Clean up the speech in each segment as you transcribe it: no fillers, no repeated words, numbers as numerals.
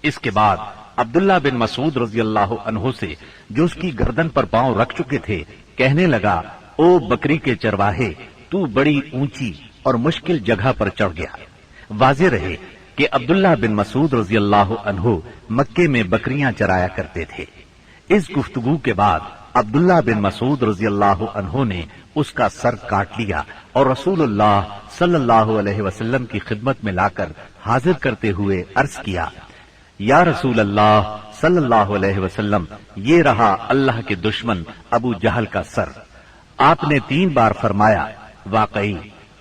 اس کے بعد عبداللہ بن مسعود رضی اللہ عنہ سے جو اس کی گردن پر پاؤں رکھ چکے تھے کہنے لگا، او بکری کے چرواہے، تو بڑی اونچی اور مشکل جگہ پر چڑھ گیا۔ واضح رہے کہ عبداللہ بن مسعود رضی اللہ عنہ مکے میں بکریاں چرایا کرتے تھے۔ اس گفتگو کے بعد عبداللہ بن مسعود رضی اللہ عنہ نے اس کا سر کاٹ لیا اور رسول اللہ صلی اللہ علیہ وسلم کی خدمت میں لا کر حاضر کرتے ہوئے عرض کیا، یا رسول اللہ صلی اللہ علیہ وسلم، یہ رہا اللہ کے دشمن ابو جہل کا سر۔ آپ نے 3 بار فرمایا، واقعی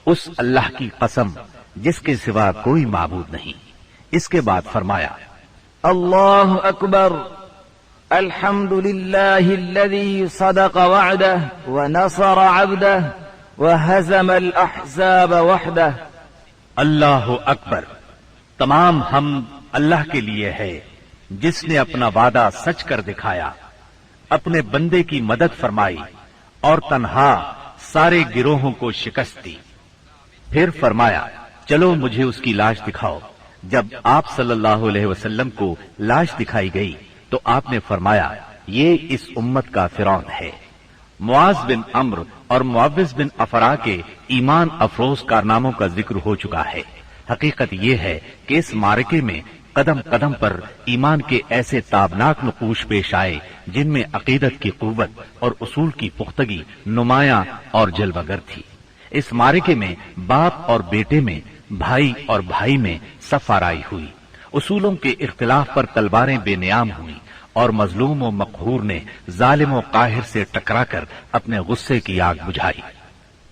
اس اللہ کی قسم جس کے سوا کوئی معبود نہیں۔ اس کے بعد فرمایا، اللہ اکبر، الحمد للہ الذی صدق وعدہ ونصر عبدہ وہزم الاحزاب وحدہ۔ اللہ اکبر، تمام حمد اللہ کے لیے ہے جس نے اپنا وعدہ سچ کر دکھایا، اپنے بندے کی مدد فرمائی اور تنہا سارے گروہوں کو شکست دی۔ پھر فرمایا، چلو مجھے اس کی لاش دکھاؤ۔ جب آپ صلی اللہ علیہ وسلم کو لاش دکھائی گئی تو آپ نے فرمایا، یہ اس امت کا فرعون ہے۔ معاذ بن عمرو اور معوذ بن افرا کے ایمان افروز کارناموں کا ذکر ہو چکا ہے۔ حقیقت یہ ہے کہ اس معرکے میں قدم قدم پر ایمان کے ایسے تابناک نقوش پیش آئے جن میں عقیدت کی قوت اور اصول کی پختگی نمایاں اور جلوگر تھی۔ اس معرکے میں باپ اور بیٹے میں، بھائی اور بھائی میں صف آرائی ہوئی، اصولوں کے اختلاف پر تلواریں بے نیام ہوئی اور مظلوم و مقہور نے ظالم و قاہر سے ٹکرا کر اپنے غصے کی آگ بجھائی۔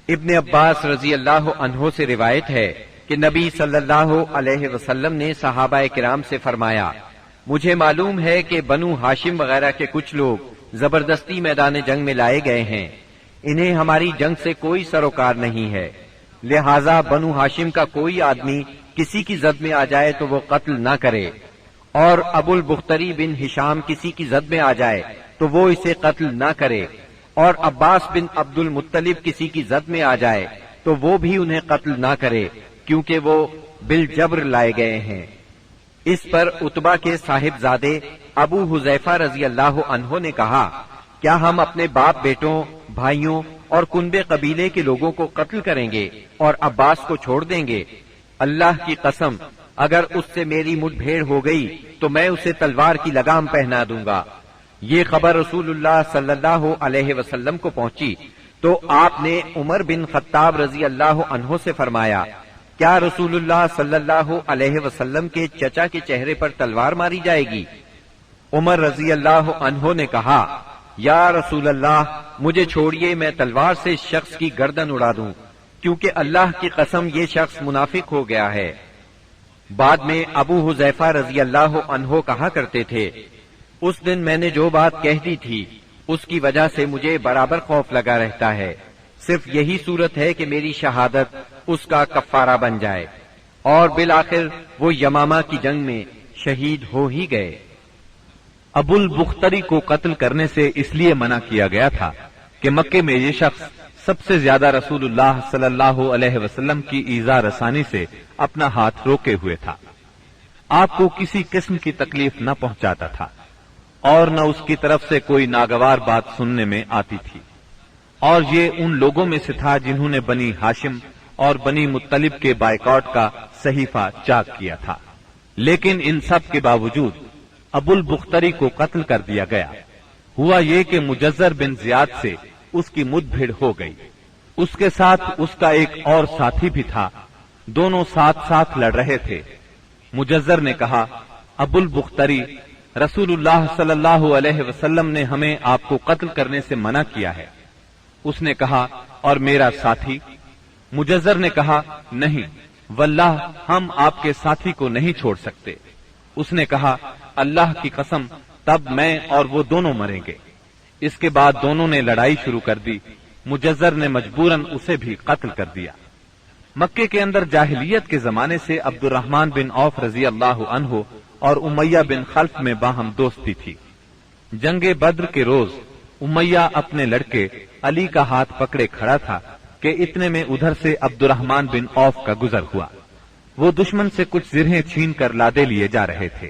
ابن عباس رضی اللہ عنہ سے روایت ہے کہ نبی صلی اللہ علیہ وسلم نے صحابہ کرام سے فرمایا، مجھے معلوم ہے کہ بنو ہاشم وغیرہ کے کچھ لوگ زبردستی میدان جنگ میں لائے گئے ہیں، انہیں ہماری جنگ سے کوئی سروکار نہیں ہے، لہذا بنو ہاشم کا کوئی آدمی کسی کی زد میں آ جائے تو وہ قتل نہ کرے، اور ابو البختری بن ہشام کسی کی زد میں آ جائے تو وہ اسے قتل نہ کرے، اور عباس بن عبد المطلب کسی کی زد میں آ جائے تو وہ بھی انہیں قتل نہ کرے، کیونکہ وہ بالجبر لائے گئے ہیں۔ اس پر عتبہ کے صاحبزادے ابو حذیفہ رضی اللہ عنہ نے کہا، کیا ہم اپنے باپ بیٹوں، بھائیوں اور کنبے قبیلے کے لوگوں کو قتل کریں گے اور عباس کو چھوڑ دیں گے؟ اللہ کی قسم، اگر اس سے میری مٹ بھیڑ ہو گئی تو میں اسے تلوار کی لگام پہنا دوں گا۔ یہ خبر رسول اللہ صلی اللہ علیہ وسلم کو پہنچی تو آپ نے عمر بن خطاب رضی اللہ عنہ سے فرمایا، کیا رسول اللہ صلی اللہ علیہ وسلم کے چچا کے چہرے پر تلوار ماری جائے گی؟ عمر رضی اللہ عنہ نے کہا، یا رسول اللہ، مجھے چھوڑیے، میں تلوار سے اس شخص کی گردن اڑا دوں، کیونکہ اللہ کی قسم یہ شخص منافق ہو گیا ہے۔ بعد میں ابو حذیفہ رضی اللہ عنہ کہا کرتے تھے، اس دن میں نے جو بات کہہ دی تھی اس کی وجہ سے مجھے برابر خوف لگا رہتا ہے، صرف یہی صورت ہے کہ میری شہادت اس کا کفارہ بن جائے، اور بالآخر وہ یمامہ کی جنگ میں شہید ہو ہی گئے۔ ابو البختری کو قتل کرنے سے اس لیے منع کیا گیا تھا کہ مکے میں یہ شخص سب سے زیادہ رسول اللہ صلی اللہ علیہ وسلم کی ایذا رسانی سے اپنا ہاتھ روکے ہوئے تھا، آپ کو کسی قسم کی تکلیف نہ پہنچاتا تھا اور نہ اس کی طرف سے کوئی ناگوار بات سننے میں آتی تھی، اور یہ ان لوگوں میں سے تھا جنہوں نے بنی ہاشم اور بنی مطلب کے بائیکاٹ کا صحیفہ چاک کیا تھا۔ لیکن ان سب کے باوجود ابو البختری کو قتل کر دیا گیا۔ ہوا یہ کہ مجزر بن زیاد سے اس کی مد بھیڑ ہو گئی، اس کے ساتھ اس کا ایک اور ساتھی بھی تھا، دونوں ساتھ ساتھ لڑ رہے تھے۔ مجزر نے کہا، ابو البختری، رسول اللہ صلی اللہ علیہ وسلم نے ہمیں آپ کو قتل کرنے سے منع کیا ہے۔ اس نے کہا، اور میرا ساتھی؟ مجزر نے کہا، نہیں واللہ ہم آپ کے ساتھی کو نہیں چھوڑ سکتے۔ اس نے کہا، اللہ کی قسم، تب میں اور وہ دونوں مریں گے۔ اس کے بعد دونوں نے لڑائی شروع کر دی، مجزر نے مجبوراً اسے بھی قتل کر دیا۔ مکے کے اندر جاہلیت کے زمانے سے عبد الرحمن بن عوف رضی اللہ عنہ اور امیہ بن خلف میں باہم دوستی تھی۔ جنگ بدر کے روز امیہ اپنے لڑکے علی کا ہاتھ پکڑے کھڑا تھا کہ اتنے میں ادھر سے عبد الرحمن بن عوف کا گزر ہوا۔ وہ دشمن سے کچھ زرہیں چھین کر لادے لیے جا رہے تھے۔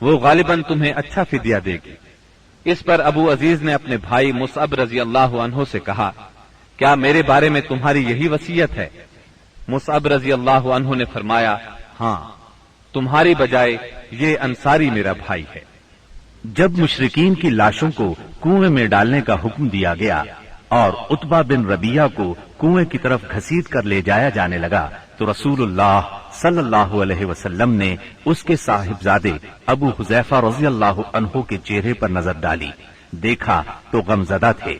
وہ غالباً تمہیں اچھا فدیہ دے گی۔ اس پر ابو عزیز نے اپنے بھائی مصعب رضی اللہ عنہ سے کہا، کیا میرے بارے میں تمہاری یہی وصیت ہے؟ مصعب رضی اللہ عنہ نے فرمایا، ہاں، تمہاری بجائے یہ انصاری میرا بھائی ہے۔ جب مشرکین کی لاشوں کو کنویں میں ڈالنے کا حکم دیا گیا اور عتبہ بن ربیعہ کو کنویں کی طرف گھسیٹ کر لے جایا جانے لگا تو رسول اللہ صلی اللہ علیہ وسلم نے اس کے صاحبزادے ابو حذیفہ رضی اللہ عنہ کے چہرے پر نظر ڈالی، دیکھا تو غمزدہ تھے،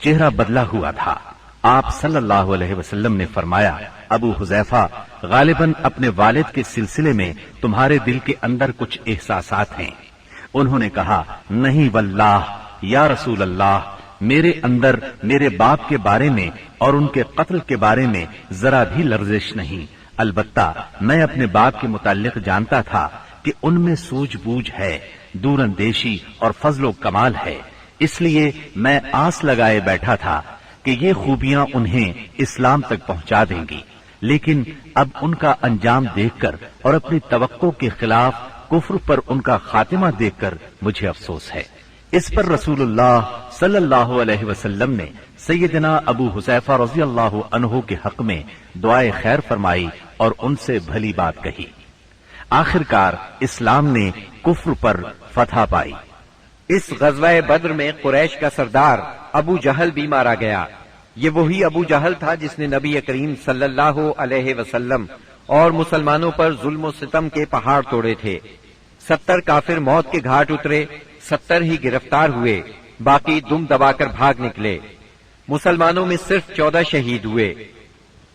چہرہ بدلا ہوا تھا۔ آپ صلی اللہ علیہ وسلم نے فرمایا، ابو حذیفہ، غالباً اپنے والد کے سلسلے میں تمہارے دل کے اندر کچھ احساسات ہیں۔ انہوں نے کہا، نہیں واللہ یا رسول اللہ، میرے اندر میرے باپ کے بارے میں اور ان کے قتل کے بارے میں ذرا بھی لرزش نہیں، البتہ میں اپنے باپ کے متعلق جانتا تھا کہ ان میں سوجھ بوجھ ہے، دور اندیشی اور فضل و کمال ہے، اس لیے میں آس لگائے بیٹھا تھا کہ یہ خوبیاں انہیں اسلام تک پہنچا دیں گی، لیکن اب ان کا انجام دیکھ کر اور اپنی توقع کے خلاف کفر پر ان کا خاتمہ دیکھ کر مجھے افسوس ہے۔ اس پر رسول اللہ صلی اللہ علیہ وسلم نے سیدنا ابو حذیفہ رضی اللہ عنہ کے حق میں دعائے خیر فرمائی اور ان سے بھلی بات کہی۔ آخر کار اسلام نے کفر پر فتح پائی۔ اس غزوہ بدر میں قریش کا سردار ابو جہل بھی مارا گیا۔ یہ وہی ابو جہل تھا جس نے نبی کریم صلی اللہ علیہ وسلم اور مسلمانوں پر ظلم و ستم کے پہاڑ توڑے تھے۔ 70 کافر موت کے گھاٹ اترے، 70 ہی گرفتار ہوئے، باقی دم دبا کر بھاگ نکلے۔ مسلمانوں میں صرف 14 شہید ہوئے،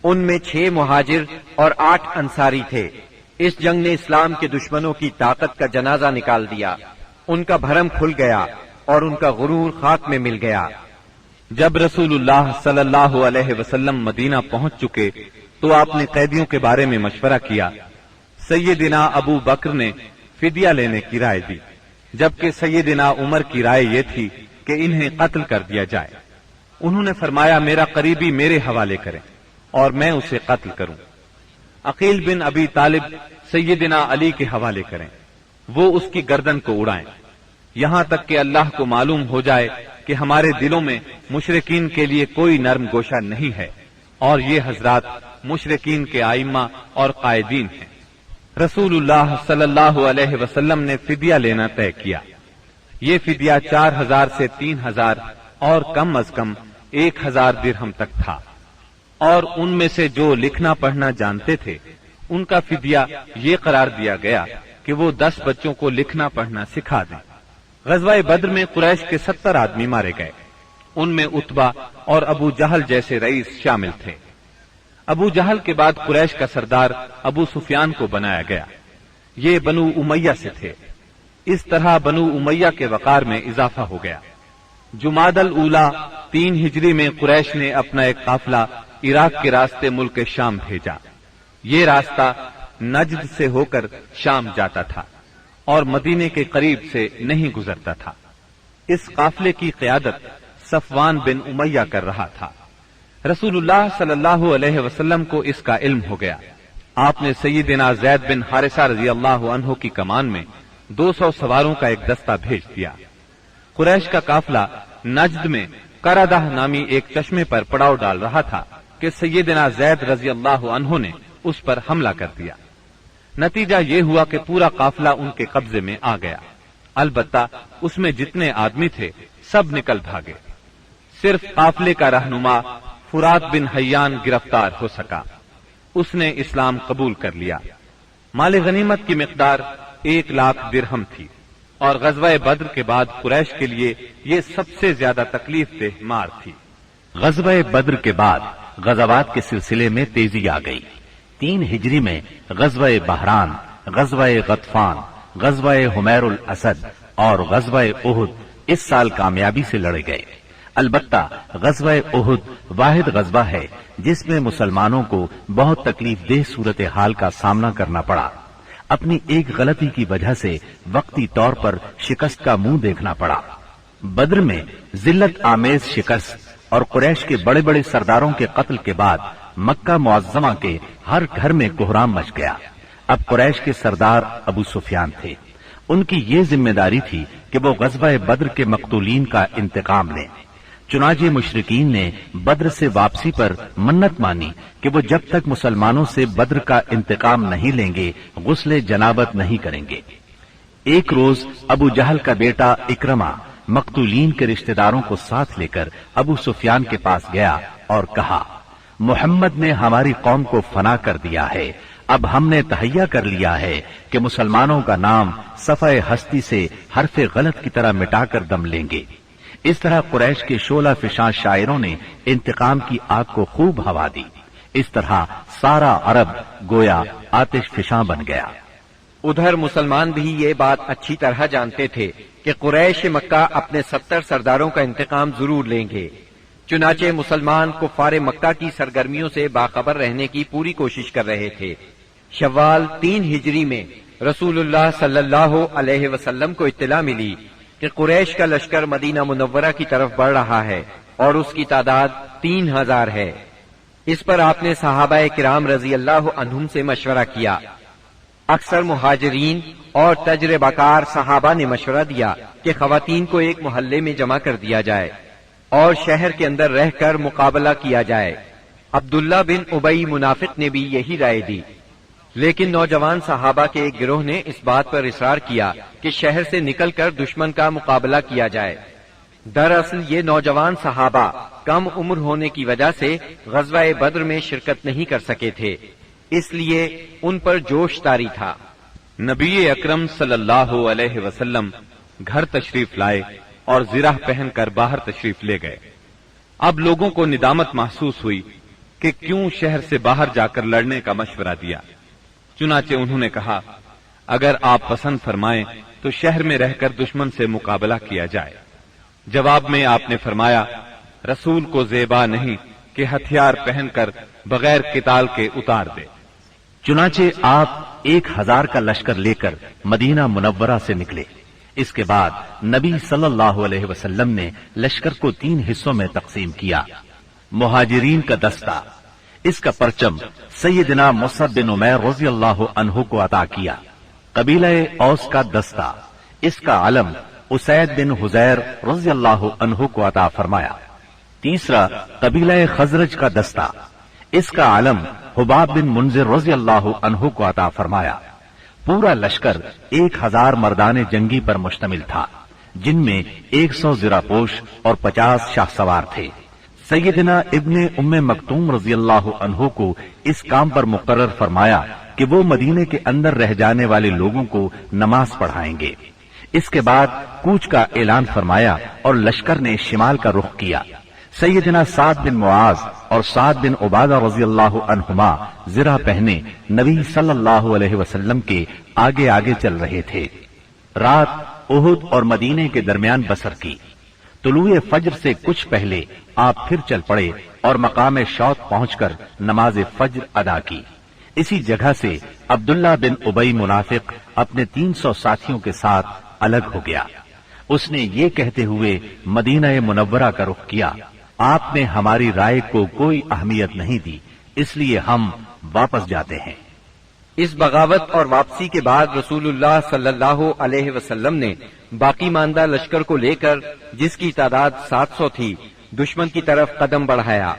ان میں 6 مہاجر اور 8 انصاری تھے۔ اس جنگ نے اسلام کے دشمنوں کی طاقت کا جنازہ نکال دیا، ان کا بھرم کھل گیا اور ان کا غرور خاک میں مل گیا۔ جب رسول اللہ صلی اللہ علیہ وسلم مدینہ پہنچ چکے تو آپ نے قیدیوں کے بارے میں مشورہ کیا۔ سیدنا ابو بکر نے فدیہ لینے کی رائے دی، جبکہ سیدنا عمر کی رائے یہ تھی کہ انہیں قتل کر دیا جائے۔ انہوں نے فرمایا، میرا قریبی میرے حوالے کریں اور میں اسے قتل کروں۔ عقیل بن ابی طالب سیدنا علی کے حوالے کریں، وہ اس کی گردن کو اڑائیں، یہاں تک کہ اللہ کو معلوم ہو جائے کہ ہمارے دلوں میں مشرکین کے لیے کوئی نرم گوشہ نہیں ہے، اور یہ حضرات مشرکین کے ائمہ اور قائدین ہیں۔ رسول اللہ صلی اللہ علیہ وسلم نے فدیہ لینا طے کیا۔ یہ فدیہ 4000 سے 3000 اور کم از کم 1000 درہم تک تھا، اور ان میں سے جو لکھنا پڑھنا جانتے تھے ان کا فدیہ یہ قرار دیا گیا کہ وہ 10 بچوں کو لکھنا پڑھنا سکھا دیں۔ غزوہ بدر میں قریش کے 70 آدمی مارے گئے، ان میں عتبہ اور ابو جہل جیسے رئیس شامل تھے۔ ابو جہل کے بعد قریش کا سردار ابو سفیان کو بنایا گیا، یہ بنو امیہ سے تھے۔ اس طرح بنو امیہ کے وقار میں اضافہ ہو گیا۔ جمادی الاولی 3 ہجری میں قریش نے اپنا ایک قافلہ عراق کے راستے ملک شام بھیجا۔ یہ راستہ نجد سے ہو کر شام جاتا تھا اور مدینے کے قریب سے نہیں گزرتا تھا۔ اس قافلے کی قیادت صفوان بن امیہ کر رہا تھا۔ رسول اللہ صلی اللہ علیہ وسلم کو اس کا علم ہو گیا۔ آپ نے سیدنا زید بن حارثہ رضی اللہ عنہ کی کمان میں 200 سواروں کا ایک دستہ بھیج دیا۔ قریش کا قافلہ نجد میں قردہ نامی ایک چشمے پر پڑاؤ ڈال رہا تھا کہ سیدنا زید رضی اللہ عنہ نے اس پر حملہ کر دیا۔ نتیجہ یہ ہوا کہ پورا قافلہ ان کے قبضے میں آ گیا، البتہ اس میں جتنے آدمی تھے سب نکل بھاگے۔ صرف قافلے کا رہنما فرات بن حیان گرفتار ہو سکا، اس نے اسلام قبول کر لیا۔ مال غنیمت کی مقدار 1,00,000 درہم تھی، اور غزوہ بدر کے بعد قریش کے لیے یہ سب سے زیادہ تکلیف دہ مار تھی۔ غزوہ بدر کے بعد غزوات کے سلسلے میں تیزی آ گئی۔ 3 ہجری میں غزوہ بحران، غزوہ غطفان، غزوہ حمیر الاسد اور غزوہ احد اس سال کامیابی سے لڑے گئے۔ البتہ غزوہ احد واحد غزوہ ہے جس میں مسلمانوں کو بہت تکلیف دہ صورتحال کا سامنا کرنا پڑا۔ اپنی ایک غلطی کی وجہ سے وقتی طور پر شکست کا منہ دیکھنا پڑا۔ بدر میں ذلت آمیز شکست اور قریش کے بڑے بڑے سرداروں کے قتل کے بعد مکہ معظمہ کے ہر گھر میں کوہرام مچ گیا۔ اب قریش کے سردار ابو سفیان تھے، ان کی یہ ذمہ داری تھی کہ وہ غزوہ بدر کے مقتولین کا انتقام لیں۔ چنانچہ مشرکین نے بدر سے واپسی پر منت مانی کہ وہ جب تک مسلمانوں سے بدر کا انتقام نہیں لیں گے غسل جنابت نہیں کریں گے۔ ایک روز ابو جہل کا بیٹا اکرمہ مقتولین کے رشتہ داروں کو ساتھ لے کر ابو سفیان کے پاس گیا اور کہا، محمد نے ہماری قوم کو فنا کر دیا ہے، اب ہم نے تہیا کر لیا ہے کہ مسلمانوں کا نام صفحہ ہستی سے حرف غلط کی طرح مٹا کر دم لیں گے۔ اس طرح قریش کے شعلہ فشاں شاعروں نے انتقام کی آگ کو خوب ہوا دی۔ اس طرح سارا عرب گویا آتش فشاں بن گیا۔ ادھر مسلمان بھی یہ بات اچھی طرح جانتے تھے کہ قریش مکہ اپنے 70 سرداروں کا انتقام ضرور لیں گے۔ چنانچہ مسلمان کفار مکہ کی سرگرمیوں سے باخبر رہنے کی پوری کوشش کر رہے تھے۔ شوال 3 ہجری میں رسول اللہ صلی اللہ علیہ وسلم کو اطلاع ملی کہ قریش کا لشکر مدینہ منورہ کی طرف بڑھ رہا ہے اور اس کی تعداد 3000 ہے۔ اس پر آپ نے صحابہ کرام رضی اللہ عنہم سے مشورہ کیا۔ اکثر مہاجرین اور تجربہ کار صحابہ نے مشورہ دیا کہ خواتین کو ایک محلے میں جمع کر دیا جائے اور شہر کے اندر رہ کر مقابلہ کیا جائے۔ عبداللہ بن ابی منافق نے بھی یہی رائے دی، لیکن نوجوان صحابہ کے ایک گروہ نے اس بات پر اصرار کیا کہ شہر سے نکل کر دشمن کا مقابلہ کیا جائے۔ دراصل یہ نوجوان صحابہ کم عمر ہونے کی وجہ سے غزوہ بدر میں شرکت نہیں کر سکے تھے، اس لیے ان پر جوش طاری تھا۔ نبی اکرم صلی اللہ علیہ وسلم گھر تشریف لائے اور زرہ پہن کر باہر تشریف لے گئے۔ اب لوگوں کو ندامت محسوس ہوئی کہ کیوں شہر سے باہر جا کر لڑنے کا مشورہ دیا۔ چنانچہ انہوں نے کہا، اگر آپ پسند فرمائیں تو شہر میں رہ کر دشمن سے مقابلہ کیا جائے۔ جواب میں آپ نے فرمایا، رسول کو زیبا نہیں کہ ہتھیار پہن کر بغیر قتال کے اتار دے۔ چنانچہ آپ 1000 کا لشکر لے کر مدینہ منورہ سے نکلے۔ اس کے بعد نبی صلی اللہ علیہ وسلم نے لشکر کو 3 حصوں میں تقسیم کیا۔ مہاجرین کا دستہ، اس کا پرچم سیدنا مصعب بن عمیر رضی اللہ عنہ کو عطا کیا۔ قبیلہ اوس کا دستہ، اس کا علم اسید بن حزیر رضی اللہ عنہ کو عطا فرمایا۔ تیسرا قبیلہ خزرج کا دستہ، اس کا علم حباب بن منذر رضی اللہ عنہ کو عطا فرمایا۔ پورا لشکر 1000 مردان جنگی پر مشتمل تھا، جن میں 100 زرہ پوش اور 50 شاہ سوار تھے۔ سیدنا ابن ام مکتوم رضی اللہ عنہ کو اس کام پر مقرر فرمایا کہ وہ مدینے کے اندر رہ جانے والے لوگوں کو نماز پڑھائیں گے۔ اس کے بعد کوچ کا اعلان فرمایا اور لشکر نے شمال کا رخ کیا۔ سیدنا سعد بن معاذ اور سعد بن عبادہ رضی اللہ عنہما زرہ پہنے نبی صلی اللہ علیہ وسلم کے آگے آگے چل رہے تھے۔ رات احد اور مدینے کے درمیان بسر کی۔ طلوع فجر سے کچھ پہلے آپ پھر چل پڑے اور مقام شوط پہنچ کر نماز فجر ادا کی۔ اسی جگہ سے عبداللہ بن ابی منافق اپنے 300 ساتھیوں کے ساتھ الگ ہو گیا۔ اس نے یہ کہتے ہوئے مدینہ منورہ کا رخ کیا، آپ نے ہماری رائے کو کوئی اہمیت نہیں دی، اس لیے ہم واپس جاتے ہیں۔ اس بغاوت اور واپسی کے بعد رسول اللہ صلی اللہ علیہ وسلم نے باقی ماندہ لشکر کو لے کر، جس کی تعداد 700 تھی، دشمن کی طرف قدم بڑھایا۔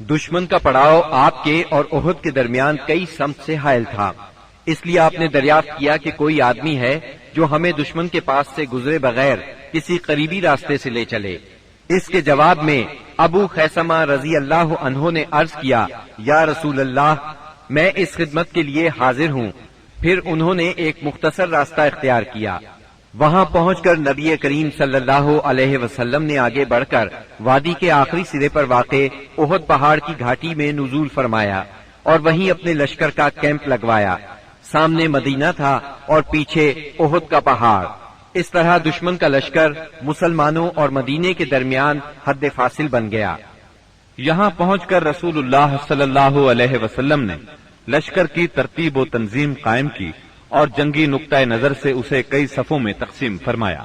دشمن کا پڑاؤ آپ کے اور احد کے درمیان کئی سمت سے حائل تھا، اس لیے آپ نے دریافت کیا کہ کوئی آدمی ہے جو ہمیں دشمن کے پاس سے گزرے بغیر کسی قریبی راستے سے لے چلے۔ اس کے جواب میں ابو خیثمہ رضی اللہ عنہ نے عرض کیا، یا رسول اللہ، میں اس خدمت کے لیے حاضر ہوں۔ پھر انہوں نے ایک مختصر راستہ اختیار کیا۔ وہاں پہنچ کر نبی کریم صلی اللہ علیہ وسلم نے آگے بڑھ کر وادی کے آخری سرے پر واقع احد پہاڑ کی گھاٹی میں نزول فرمایا اور وہیں اپنے لشکر کا کیمپ لگوایا۔ سامنے مدینہ تھا اور پیچھے احد کا پہاڑ۔ اس طرح دشمن کا لشکر مسلمانوں اور مدینے کے درمیان حد فاصل بن گیا۔ یہاں پہنچ کر رسول اللہ صلی اللہ علیہ وسلم نے لشکر کی ترتیب و تنظیم قائم کی اور جنگی نقطۂ نظر سے اسے کئی صفوں میں تقسیم فرمایا۔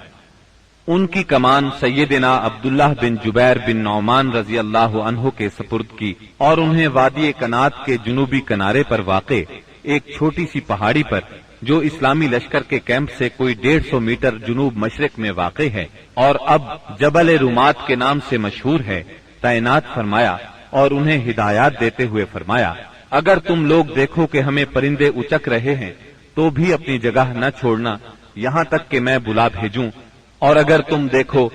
ان کی کمان سیدنا عبداللہ بن جبیر بن نعمان رضی اللہ عنہ کے سپرد کی اور انہیں وادی کنات کے جنوبی کنارے پر واقع ایک چھوٹی سی پہاڑی پر جو اسلامی لشکر کے کیمپ سے کوئی 150 میٹر جنوب مشرق میں واقع ہے اور اب جبل رومات کے نام سے مشہور ہے، تعینات فرمایا اور انہیں ہدایات دیتے ہوئے فرمایا، اگر تم لوگ دیکھو کہ ہمیں پرندے اچک رہے ہیں تو بھی اپنی جگہ نہ چھوڑنا یہاں تک کہ میں بلا بھیجوں، اور اگر تم دیکھو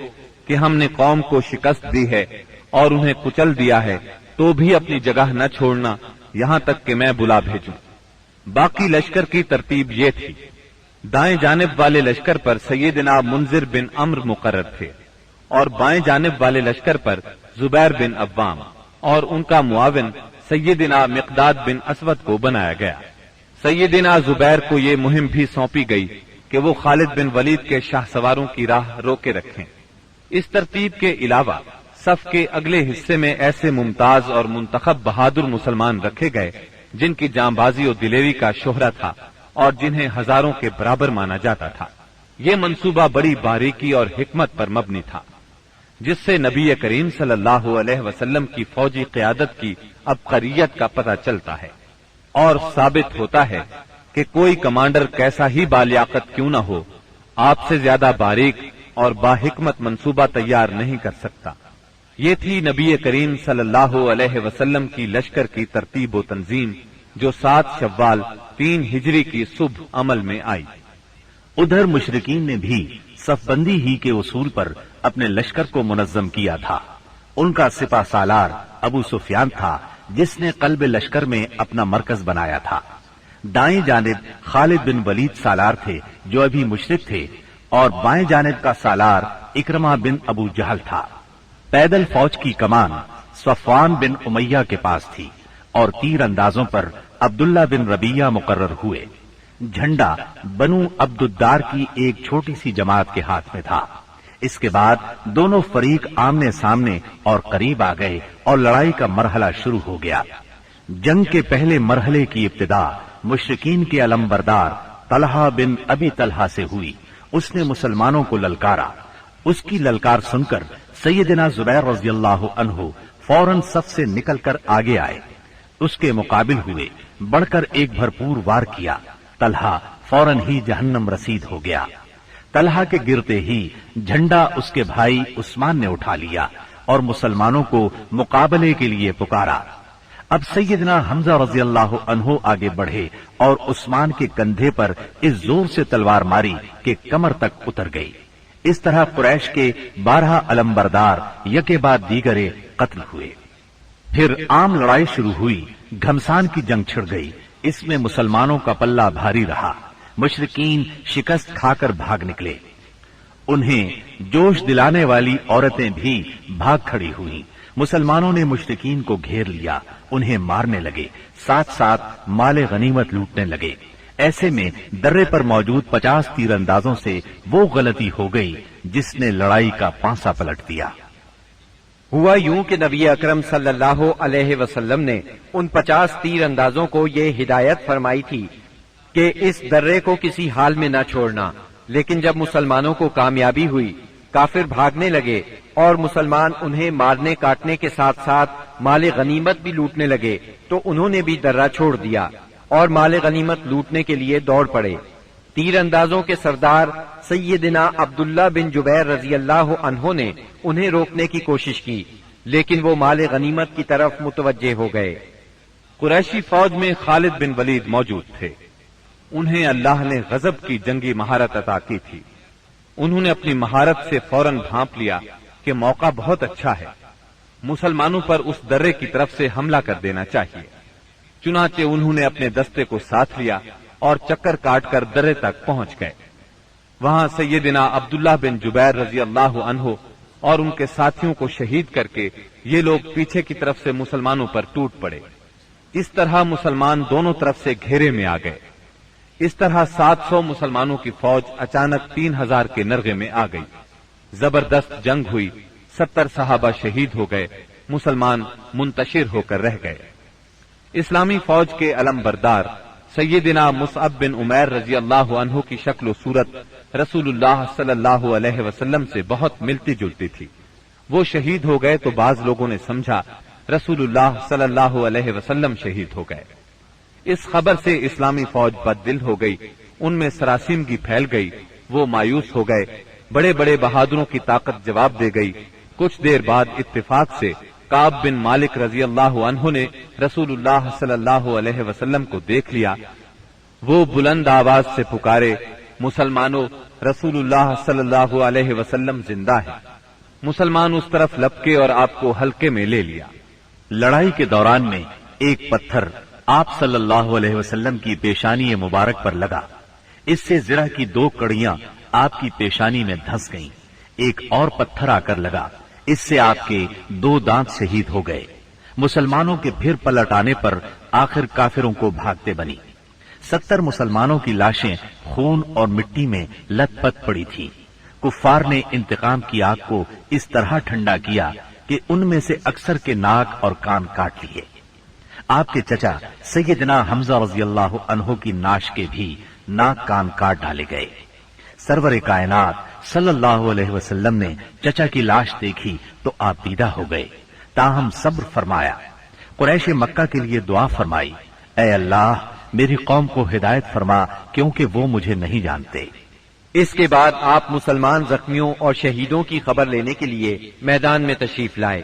کہ ہم نے قوم کو شکست دی ہے اور انہیں کچل دیا ہے تو بھی اپنی جگہ نہ چھوڑنا یہاں تک کہ میں بلا بھیجوں۔ باقی لشکر کی ترتیب یہ تھی، دائیں جانب والے لشکر پر سیدنا منذر بن عمرو مقرر تھے اور بائیں جانب والے لشکر پر زبیر بن عوام اور ان کا معاون سیدنا مقداد بن اسود کو بنایا گیا۔ سیدنا زبیر کو یہ مہم بھی سونپی گئی کہ وہ خالد بن ولید کے شاہ سواروں کی راہ روکے رکھیں۔ اس ترتیب کے علاوہ صف کے اگلے حصے میں ایسے ممتاز اور منتخب بہادر مسلمان رکھے گئے جن کی جانبازی و دلیری کا شہرہ تھا اور جنہیں ہزاروں کے برابر مانا جاتا تھا۔ یہ منصوبہ بڑی باریکی اور حکمت پر مبنی تھا، جس سے نبی کریم صلی اللہ علیہ وسلم کی فوجی قیادت کی عبقریت کا پتہ چلتا ہے اور ثابت ہوتا ہے کہ کوئی کمانڈر کیسا ہی بالیاقت کیوں نہ ہو، آپ سے زیادہ باریک اور باحکمت منصوبہ تیار نہیں کر سکتا۔ یہ تھی نبی کریم صلی اللہ علیہ وسلم کی لشکر کی ترتیب و تنظیم جو 7 شوال 3 ہجری کی صبح عمل میں آئی۔ ادھر مشرکین نے بھی صف بندی ہی کے اصول پر اپنے لشکر کو منظم کیا تھا۔ ان کا سپہ سالار ابو سفیان تھا جس نے قلب لشکر میں اپنا مرکز بنایا تھا۔ دائیں جانب خالد بن ولید سالار تھے جو ابھی مشرک تھے، اور بائیں جانب کا سالار اکرمہ بن ابو جہل تھا۔ پیدل فوج کی کمان صفوان بن امیہ کے پاس تھی اور تیر اندازوں پر عبداللہ بن ربیہ مقرر ہوئے۔ جھنڈا بنو عبد الدار کی ایک چھوٹی سی جماعت کے ہاتھ میں تھا۔ اس کے بعد دونوں فریق آمنے سامنے اور قریب آ گئے اور لڑائی کا مرحلہ شروع ہو گیا۔ جنگ کے پہلے مرحلے کی ابتدا مشرکین کے علمبردار طلحہ بن ابی طلحہ سے ہوئی۔ اس نے مسلمانوں کو للکارا۔ اس کی للکار سن کر سیدنا زبیر رضی اللہ عنہ فوراً صف سے نکل کر آگے آئے، اس کے مقابل ہوئے، بڑھ کر ایک بھرپور وار کیا۔ طلحہ فوراً ہی جہنم رسید ہو گیا۔ طلحہ کے گرتے ہی جھنڈا اس کے بھائی عثمان نے اٹھا لیا اور مسلمانوں کو مقابلے کے لیے پکارا۔ اب سیدنا حمزہ رضی اللہ عنہ آگے بڑھے اور عثمان کے کندھے پر اس زور سے تلوار ماری کہ کمر تک اتر گئی۔ اس طرح قریش کے 12 علمبردار یکے بعد دیگرے قتل ہوئے۔ پھر عام لڑائی شروع ہوئی۔ گھمسان کی جنگ چھڑ گئی۔ اس میں مسلمانوں کا پلہ بھاری رہا۔ مشرکین شکست کھا کر بھاگ نکلے۔ انہیں جوش دلانے والی عورتیں بھی بھاگ کھڑی ہوئیں۔ مسلمانوں نے مشرکین کو گھیر لیا، انہیں مارنے لگے، ساتھ ساتھ مال غنیمت لوٹنے لگے۔ ایسے میں درے پر موجود 50 تیر اندازوں سے وہ غلطی ہو گئی جس نے لڑائی کا پانسا پلٹ دیا۔ ہوا یوں کہ نبی اکرم صلی اللہ علیہ وسلم نے ان 50 تیر اندازوں کو یہ ہدایت فرمائی تھی کہ اس درے کو کسی حال میں نہ چھوڑنا، لیکن جب مسلمانوں کو کامیابی ہوئی، کافر بھاگنے لگے اور مسلمان انہیں مارنے کاٹنے کے ساتھ ساتھ مال غنیمت بھی لوٹنے لگے، تو انہوں نے بھی درہ چھوڑ دیا اور مال غنیمت لوٹنے کے لیے دوڑ پڑے۔ تیر اندازوں کے سردار سیدنا عبداللہ بن جبیر رضی اللہ عنہ نے انہیں روکنے کی کوشش کی، لیکن وہ مال غنیمت کی طرف متوجہ ہو گئے۔ قریشی فوج میں خالد بن ولید موجود تھے۔ انہیں اللہ نے غضب کی جنگی مہارت عطا کی تھی۔ انہوں نے اپنی مہارت سے فوراً بھانپ لیا کہ موقع بہت اچھا ہے، مسلمانوں پر اس درے کی طرف سے حملہ کر دینا چاہیے۔ چنانچہ انہوں نے اپنے دستے کو ساتھ لیا اور چکر کاٹ کر درے تک پہنچ گئے۔ وہاں سیدنا عبداللہ بن جبیر رضی اللہ عنہ اور ان کے ساتھیوں کو شہید کر کے یہ لوگ پیچھے کی طرف سے مسلمانوں پر ٹوٹ پڑے۔ اس طرح مسلمان دونوں طرف سے گھیرے میں آ گئے۔ اس طرح 700 مسلمانوں کی فوج اچانک 3000 کے نرغے میں آ گئی۔ زبردست جنگ ہوئی، 70 صحابہ شہید ہو گئے، مسلمان منتشر ہو کر رہ گئے۔ اسلامی فوج کے علم بردار سیدنا مصعب بن عمیر رضی اللہ عنہ کی شکل و صورت رسول اللہ صلی اللہ علیہ وسلم سے بہت ملتی جلتی تھی۔ وہ شہید ہو گئے تو بعض لوگوں نے سمجھا رسول اللہ صلی اللہ علیہ وسلم شہید ہو گئے۔ اس خبر سے اسلامی فوج بد دل ہو گئی۔ ان میں سراسیمگی پھیل گئی، وہ مایوس ہو گئے، بڑے بڑے بہادروں کی طاقت جواب دے گئی۔ کچھ دیر بعد اتفاق سے کعب بن مالک رضی اللہ عنہ نے رسول اللہ صلی اللہ علیہ وسلم کو دیکھ لیا۔ وہ بلند آواز سے پکارے، مسلمانوں، رسول اللہ صلی اللہ علیہ وسلم زندہ ہے۔ مسلمان اس طرف لپکے اور آپ کو ہلکے میں لے لیا۔ لڑائی کے دوران میں ایک پتھر آپ صلی اللہ علیہ وسلم کی پیشانی مبارک پر لگا، اس سے زرہ کی 2 کڑیاں آپ کی پیشانی میں دھنس گئیں۔ ایک اور پتھر آ کر لگا، اس سے آپ کے 2 دانت شہید ہو گئے۔ مسلمانوں کے پھر پلٹ آنے پر آخر کافروں کو بھاگتے بنی۔ 70 مسلمانوں کی لاشیں خون اور مٹی میں لت پت پڑی تھی۔ کفار نے انتقام کی آگ کو اس طرح ٹھنڈا کیا کہ ان میں سے اکثر کے ناک اور کان کاٹ لیے۔ آپ کے چچا سیدنا حمزہ رضی اللہ عنہ کی ناش کے بھی ناک کان کاٹ ڈالے گئے۔ سرور کائنات صلی اللہ علیہ وسلم نے چچا کی لاش دیکھی تو آپ دیدہ ہو گئے، تاہم صبر فرمایا۔ قریش مکہ کے لیے دعا فرمائی، اے اللہ میری قوم کو ہدایت فرما کیونکہ وہ مجھے نہیں جانتے۔ اس کے بعد آپ مسلمان زخمیوں اور شہیدوں کی خبر لینے کے لیے میدان میں تشریف لائے۔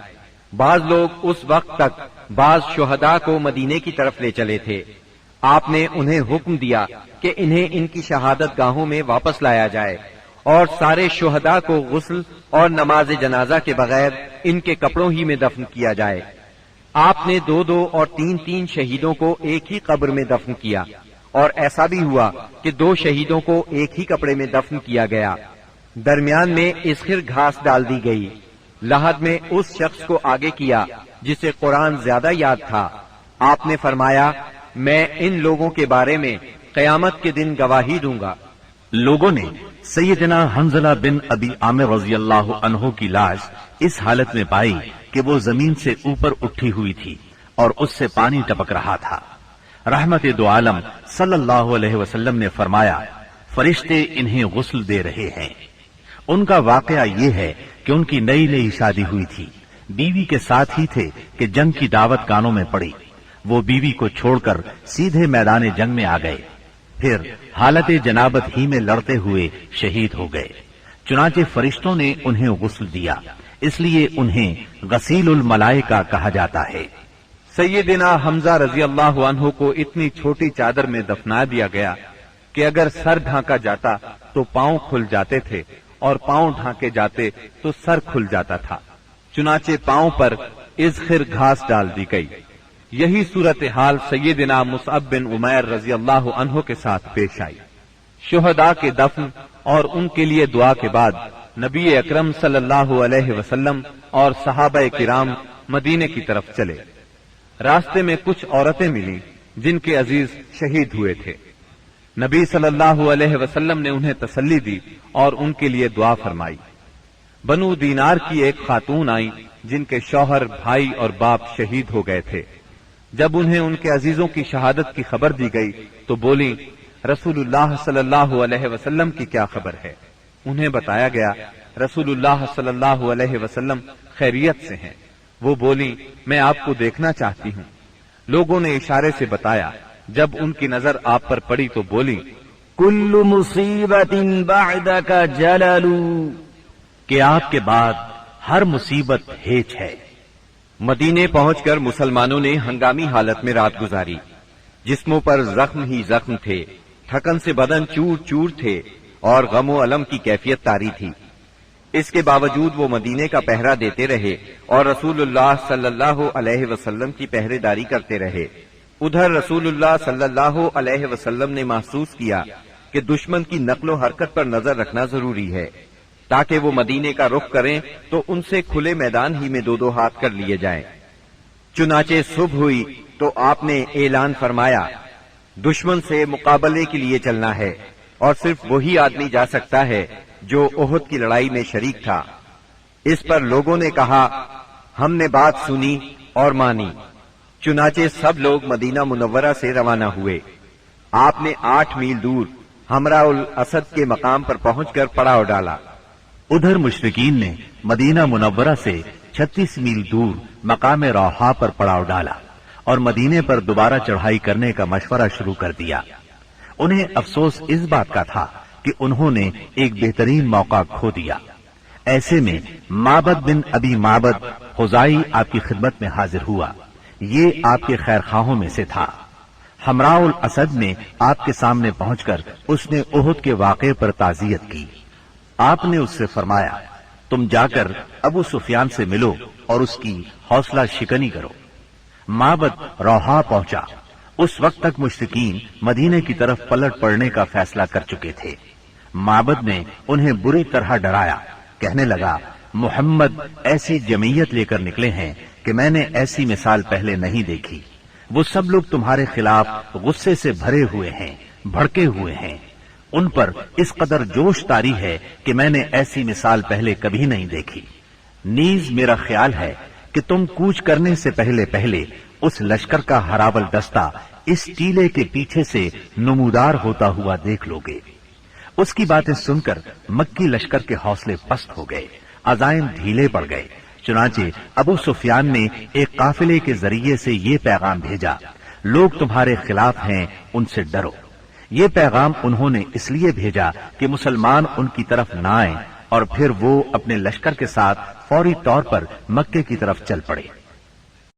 بعض لوگ اس وقت تک بعض شہداء کو مدینے کی طرف لے چلے تھے۔ آپ نے انہیں حکم دیا کہ انہیں ان کی شہادت گاہوں میں واپس لایا جائے اور سارے شہداء کو غسل اور نماز جنازہ کے بغیر ان کے کپڑوں ہی میں دفن کیا جائے۔ آپ نے 2 اور 3 شہیدوں کو ایک ہی قبر میں دفن کیا، اور ایسا بھی ہوا کہ 2 شہیدوں کو ایک ہی کپڑے میں دفن کیا گیا۔ درمیان میں اسخر گھاس ڈال دی گئی۔ لحد میں اس شخص کو آگے کیا جسے قرآن زیادہ یاد تھا۔ آپ نے فرمایا، میں ان لوگوں کے بارے میں قیامت کے دن گواہی دوں گا۔ لوگوں نے سیدنا حنظلہ بن ابی عامر رضی اللہ عنہ کی لاش اس حالت میں پائی کہ وہ زمین سے اوپر اٹھی ہوئی تھی اور اس سے پانی ٹپک رہا تھا۔ رحمت دو عالم صلی اللہ علیہ وسلم نے فرمایا، فرشتے انہیں غسل دے رہے ہیں۔ ان کا واقعہ یہ ہے کہ ان کی نئی شادی ہوئی تھی، بیوی کے ساتھ ہی تھے کہ جنگ کی دعوت کانوں میں پڑی۔ وہ بیوی کو چھوڑ کر سیدھے میدان جنگ میں آ گئے، پھر حالت جنابت ہی میں لڑتے ہوئے شہید ہو گئے۔ چنانچہ فرشتوں نے انہیں غسل دیا، اس لیے انہیں غسیل الملائکہ کہا جاتا ہے۔ سیدنا حمزہ رضی اللہ عنہ کو اتنی چھوٹی چادر میں دفنا دیا گیا کہ اگر سر ڈھانکا جاتا تو پاؤں کھل جاتے تھے اور پاؤں ڈھانکے جاتے تو سر کھل جاتا تھا۔ چنانچہ پاؤں پر اذخر گھاس ڈال دی گئی۔ یہی صورتحال سیدنا مصعب بن عمیر رضی اللہ عنہ کے ساتھ پیش آئی۔ شہداء کے دفن اور ان کے لیے دعا کے بعد نبی اکرم صلی اللہ علیہ وسلم اور صحابہ کرام مدینے کی طرف چلے۔ راستے میں کچھ عورتیں ملی جن کے عزیز شہید ہوئے تھے۔ نبی صلی اللہ علیہ وسلم نے انہیں تسلی دی اور ان کے لیے دعا فرمائی۔ بنو دینار کی ایک خاتون آئی جن کے شوہر، بھائی اور باپ شہید ہو گئے تھے۔ جب انہیں ان کے عزیزوں کی شہادت کی خبر دی گئی تو بولی، رسول اللہ صلی اللہ علیہ وسلم کی کیا خبر ہے؟ انہیں بتایا گیا رسول اللہ صلی اللہ علیہ وسلم خیریت سے ہیں۔ وہ بولی، میں آپ کو دیکھنا چاہتی ہوں۔ لوگوں نے اشارے سے بتایا۔ جب ان کی نظر آپ پر پڑی تو بولی، کل مصیبت بعدک جلل، کہ آپ کے بعد ہر مصیبت ہیچ ہے۔ مدینے پہنچ کر مسلمانوں نے ہنگامی حالت میں رات گزاری۔ جسموں پر زخم ہی زخم تھے، تھکن سے بدن چور چور تھے اور غم و الم کی کیفیت طاری تھی۔ اس کے باوجود وہ مدینے کا پہرا دیتے رہے اور رسول اللہ صلی اللہ علیہ وسلم کی پہرے داری کرتے رہے۔ ادھر رسول اللہ صلی اللہ علیہ وسلم نے محسوس کیا کہ دشمن کی نقل و حرکت پر نظر رکھنا ضروری ہے تاکہ وہ مدینے کا رخ کریں تو ان سے کھلے میدان ہی میں 2 ہاتھ کر لیے جائیں۔ چنانچہ صبح ہوئی تو آپ نے اعلان فرمایا، دشمن سے مقابلے کے لیے چلنا ہے اور صرف وہی آدمی جا سکتا ہے جو احد کی لڑائی میں شریک تھا۔ اس پر لوگوں نے کہا، ہم نے بات سنی اور مانی۔ چنانچہ سب لوگ مدینہ منورہ سے روانہ ہوئے۔ آپ نے 8 میل دور حمراء الاسد کے مقام پر پہنچ کر پڑاؤ ڈالا۔ ادھر مشرکین نے مدینہ منورہ سے 36 میل دور مقام روحا پر پڑاؤ ڈالا اور مدینے پر دوبارہ چڑھائی کرنے کا مشورہ شروع کر دیا۔ انہیں افسوس اس بات کا تھا کہ انہوں نے ایک بہترین موقع کھو دیا۔ ایسے میں معبد بن ابی معبد خزائی آپ کی خدمت میں حاضر ہوا۔ یہ آپ کے خیر خواہوں میں سے تھا۔ حمراء الاسد نے آپ کے سامنے پہنچ کر اس نے احد کے واقعے پر تعزیت کی۔ آپ نے اس سے فرمایا، تم جا کر ابو سفیان سے ملو اور اس کی حوصلہ شکنی کرو۔ معبد روحا پہنچا۔ اس وقت تک مشرکین مدینے کی طرف پلٹ پڑنے کا فیصلہ کر چکے تھے۔ معبد نے انہیں بری طرح ڈرایا، کہنے لگا، محمد ایسی جمعیت لے کر نکلے ہیں کہ میں نے ایسی مثال پہلے نہیں دیکھی۔ وہ سب لوگ تمہارے خلاف غصے سے بھرے ہوئے ہیں، بھڑکے ہوئے ہیں۔ ان پر اس قدر جوش طاری ہے کہ میں نے ایسی مثال پہلے کبھی نہیں دیکھی۔ نیز میرا خیال ہے کہ تم کوچ کرنے سے پہلے پہلے اس لشکر کا ہراول دستہ اس ٹیلے کے پیچھے سے نمودار ہوتا ہوا دیکھ لو گے۔ اس کی باتیں سن کر مکی لشکر کے حوصلے پست ہو گئے، عزائم ڈھیلے پڑ گئے۔ چنانچہ ابو سفیان نے ایک قافلے کے ذریعے سے یہ پیغام بھیجا، لوگ تمہارے خلاف ہیں، ان سے ڈرو۔ یہ پیغام انہوں نے اس لیے بھیجا کہ مسلمان ان کی طرف نہ آئیں اور پھر وہ اپنے لشکر کے ساتھ فوری طور پر مکے کی طرف چل پڑے۔